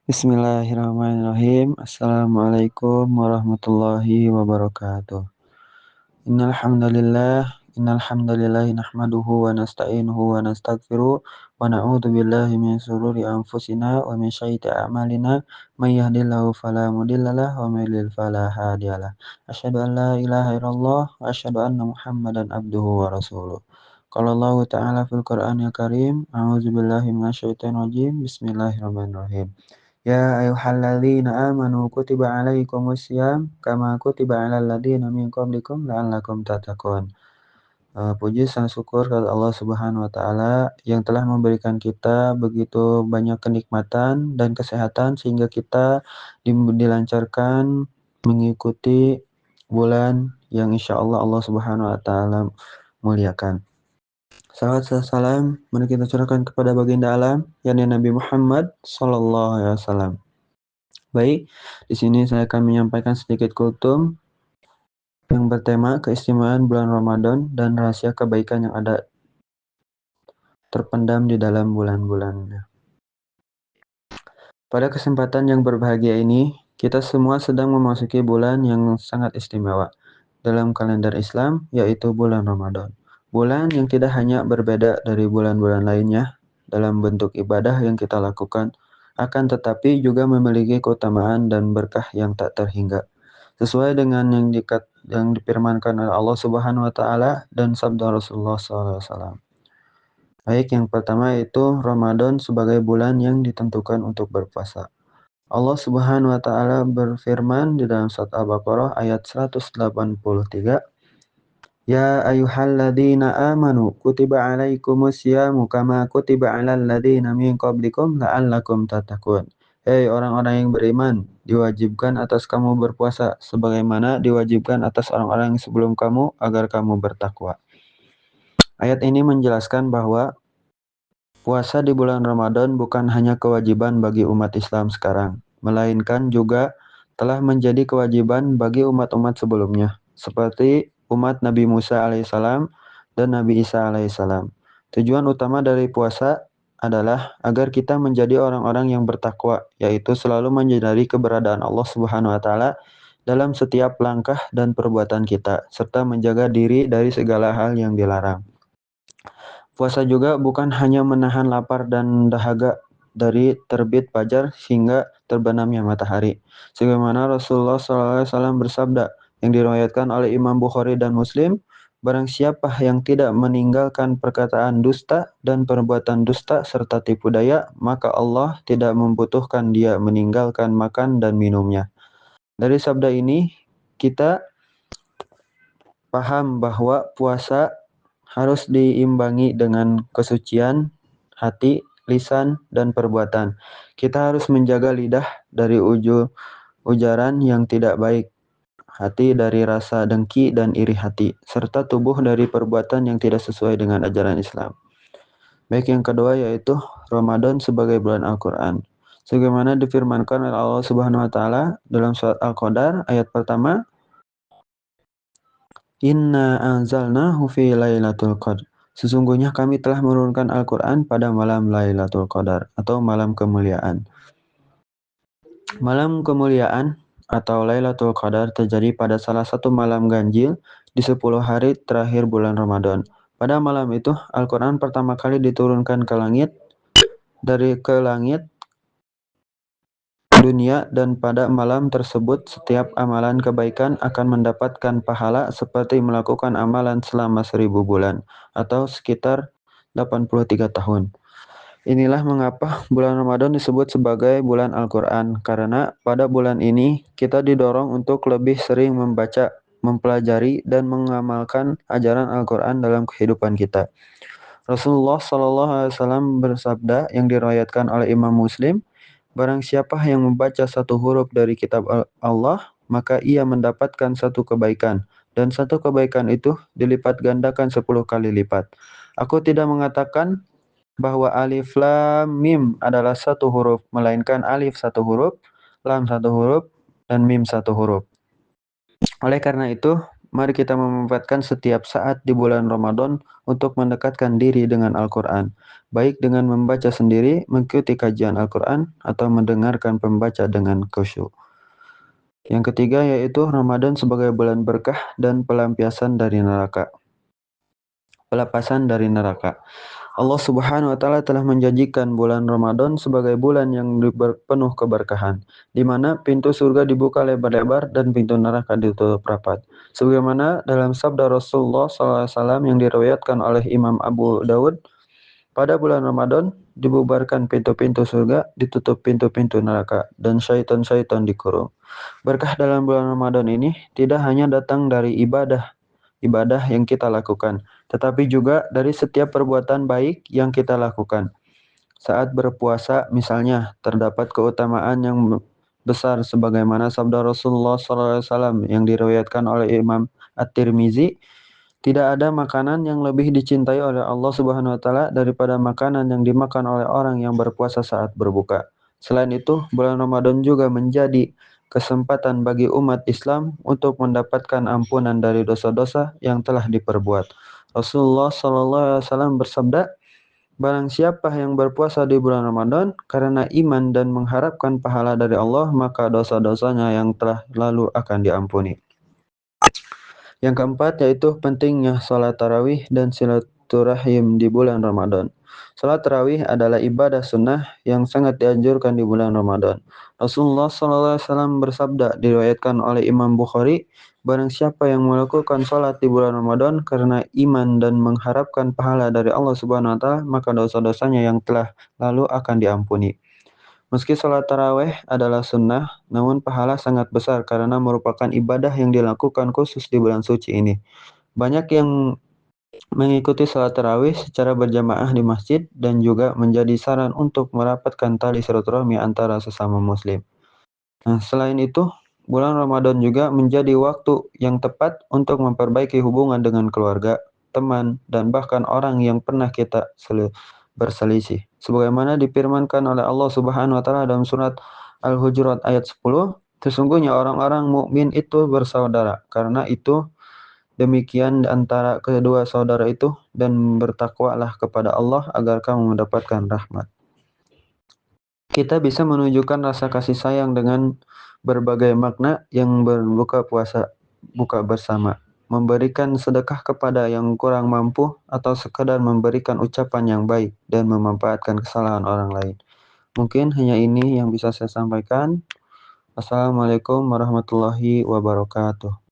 Bismillahirrahmanirrahim. Assalamualaikum warahmatullahi wabarakatuh. Innal hamdalillah nahmaduhu wa nasta'inuhu wa nastaghfiruh wa na'udzu billahi min shururi anfusina wa min sayyiati a'malina may yahdihillahu fala mudhillalah wa may yudhlil fala hadiyalah. Asyhadu an la ilaha illallah wa asyhadu anna Muhammadan abduhu wa rasuluh. Qala Allah ta'ala fil Qur'anil Karim, a'udzu billahi minasyaitonir rajim. Bismillahirrahmanirrahim. Ya ayyuhalladzina amanu kutiba alaikumusiyam kama kutiba alal ladzina min qablikum la'allakum tattaqun. Puji dan syukur kepada Allah Subhanahu wa taala yang telah memberikan kita begitu banyak kenikmatan dan kesehatan sehingga kita dilancarkan mengikuti bulan yang insyaallah Allah Subhanahu wa taala muliakan. Salawat dan salam mari kita curahkan kepada baginda alam yakni Nabi Muhammad sallallahu alaihi wasallam. Baik, di sini saya akan menyampaikan sedikit kultum yang bertema keistimewaan bulan Ramadan dan rahasia kebaikan yang ada terpendam di dalam bulan-bulannya. Pada kesempatan yang berbahagia ini, kita semua sedang memasuki bulan yang sangat istimewa dalam kalender Islam, yaitu bulan Ramadan. Bulan yang tidak hanya berbeda dari bulan-bulan lainnya dalam bentuk ibadah yang kita lakukan, akan tetapi juga memiliki keutamaan dan berkah yang tak terhingga. Sesuai dengan yang difirmankan oleh Allah Subhanahu wa taala dan sabda Rasulullah SAW. Baik, yang pertama yaitu Ramadan sebagai bulan yang ditentukan untuk berpuasa. Allah Subhanahu wa taala berfirman di dalam surat Al-Baqarah ayat 183, Ya ayyuhalladzina amanu kutiba alaikumusyamu kama kutiba alal ladzina min qablikum la'allakum tattaqun. Hei orang-orang yang beriman, diwajibkan atas kamu berpuasa sebagaimana diwajibkan atas orang-orang yang sebelum kamu agar kamu bertakwa. Ayat ini menjelaskan bahwa puasa di bulan Ramadan bukan hanya kewajiban bagi umat Islam sekarang, melainkan juga telah menjadi kewajiban bagi umat-umat sebelumnya, seperti umat Nabi Musa alaihissalam dan Nabi Isa alaihissalam. Tujuan utama dari puasa adalah agar kita menjadi orang-orang yang bertakwa, yaitu selalu menyadari keberadaan Allah Subhanahu wa taala dalam setiap langkah dan perbuatan kita, serta menjaga diri dari segala hal yang dilarang. Puasa juga bukan hanya menahan lapar dan dahaga dari terbit fajar hingga terbenamnya matahari. Sebagaimana Rasulullah SAW bersabda yang diriwayatkan oleh Imam Bukhari dan Muslim, barang siapa yang tidak meninggalkan perkataan dusta dan perbuatan dusta serta tipu daya, maka Allah tidak membutuhkan dia meninggalkan makan dan minumnya. Dari sabda ini, kita paham bahwa puasa harus diimbangi dengan kesucian hati, lisan, dan perbuatan. Kita harus menjaga lidah dari ujaran yang tidak baik, hati dari rasa dengki dan iri hati, serta tubuh dari perbuatan yang tidak sesuai dengan ajaran Islam. Baik, yang kedua yaitu Ramadan sebagai bulan Al-Quran. Sebagaimana difirmankan oleh Allah Subhanahu wa taala dalam surat Al-Qadar ayat pertama, Inna anzalnahu fi lailatul qadr. Sesungguhnya kami telah menurunkan Al-Quran pada malam Lailatul Qadar atau malam kemuliaan. Malam kemuliaan atau Lailatul Qadar terjadi pada salah satu malam ganjil di 10 hari terakhir bulan Ramadan. Pada malam itu, Al-Quran pertama kali diturunkan ke langit dunia, dan pada malam tersebut setiap amalan kebaikan akan mendapatkan pahala seperti melakukan amalan selama 1000 bulan atau sekitar 83 tahun. Inilah mengapa bulan Ramadan disebut sebagai bulan Al-Quran, karena pada bulan ini kita didorong untuk lebih sering membaca, mempelajari, dan mengamalkan ajaran Al-Quran dalam kehidupan kita. Rasulullah SAW bersabda yang diriwayatkan oleh Imam Muslim, barang siapa yang membaca satu huruf dari kitab Allah, maka ia mendapatkan satu kebaikan, dan satu kebaikan itu dilipat gandakan 10 kali lipat. Aku tidak mengatakan bahwa alif lam mim adalah satu huruf, melainkan alif satu huruf, lam satu huruf, dan mim satu huruf. Oleh karena itu, Mari kita memanfaatkan setiap saat di bulan Ramadan untuk mendekatkan diri dengan Al-Quran, baik dengan membaca sendiri, mengikuti kajian Al-Quran, atau mendengarkan pembaca dengan khusyuk. Yang ketiga yaitu Ramadan sebagai bulan berkah dan pelampiasan dari neraka. Pelepasan dari neraka. Allah Subhanahu wa taala telah menjanjikan bulan Ramadan sebagai bulan yang penuh keberkahan, di mana pintu surga dibuka lebar-lebar dan pintu neraka ditutup rapat. Sebagaimana dalam sabda Rasulullah SAW yang diriwayatkan oleh Imam Abu Dawud, pada bulan Ramadan dibubarkan pintu-pintu surga, ditutup pintu-pintu neraka, dan syaitan-syaitan dikurung. Berkah dalam bulan Ramadan ini tidak hanya datang dari ibadah yang kita lakukan, tetapi juga dari setiap perbuatan baik yang kita lakukan. Saat berpuasa misalnya, terdapat keutamaan yang besar sebagaimana sabda Rasulullah SAW yang diriwayatkan oleh Imam At-Tirmizi, tidak ada makanan yang lebih dicintai oleh Allah Subhanahu wa taala daripada makanan yang dimakan oleh orang yang berpuasa saat berbuka. Selain itu, bulan Ramadan juga menjadi kesempatan bagi umat Islam untuk mendapatkan ampunan dari dosa-dosa yang telah diperbuat. Rasulullah SAW bersabda, "Barang siapa yang berpuasa di bulan Ramadan karena iman dan mengharapkan pahala dari Allah, maka dosa-dosanya yang telah lalu akan diampuni." Yang keempat yaitu pentingnya sholat tarawih dan silaturahim di bulan Ramadan. Sholat tarawih adalah ibadah sunnah yang sangat dianjurkan di bulan Ramadan. Rasulullah SAW bersabda, diriwayatkan oleh Imam Bukhari, barang siapa yang melakukan sholat di bulan Ramadan karena iman dan mengharapkan pahala dari Allah Subhanahu wa taala, maka dosa-dosanya yang telah lalu akan diampuni. Meski sholat tarawih adalah sunnah, namun pahala sangat besar karena merupakan ibadah yang dilakukan khusus di bulan suci ini. Banyak yang mengikuti sholat tarawih secara berjamaah di masjid dan juga menjadi saran untuk merapatkan tali silaturahmi antara sesama muslim. Nah, selain itu, bulan Ramadan juga menjadi waktu yang tepat untuk memperbaiki hubungan dengan keluarga, teman, dan bahkan orang yang pernah kita berselisih. Sebagaimana difirmankan oleh Allah Subhanahu wa taala dalam surat Al-Hujurat ayat 10, sesungguhnya orang-orang mukmin itu bersaudara. Karena itu demikian antara kedua saudara itu dan bertakwalah kepada Allah agar kamu mendapatkan rahmat. Kita bisa menunjukkan rasa kasih sayang dengan berbagai makna yang berbuka puasa buka bersama, memberikan sedekah kepada yang kurang mampu, atau sekadar memberikan ucapan yang baik dan memanfaatkan kesalahan orang lain. Mungkin hanya ini yang bisa saya sampaikan. Assalamualaikum warahmatullahi wabarakatuh.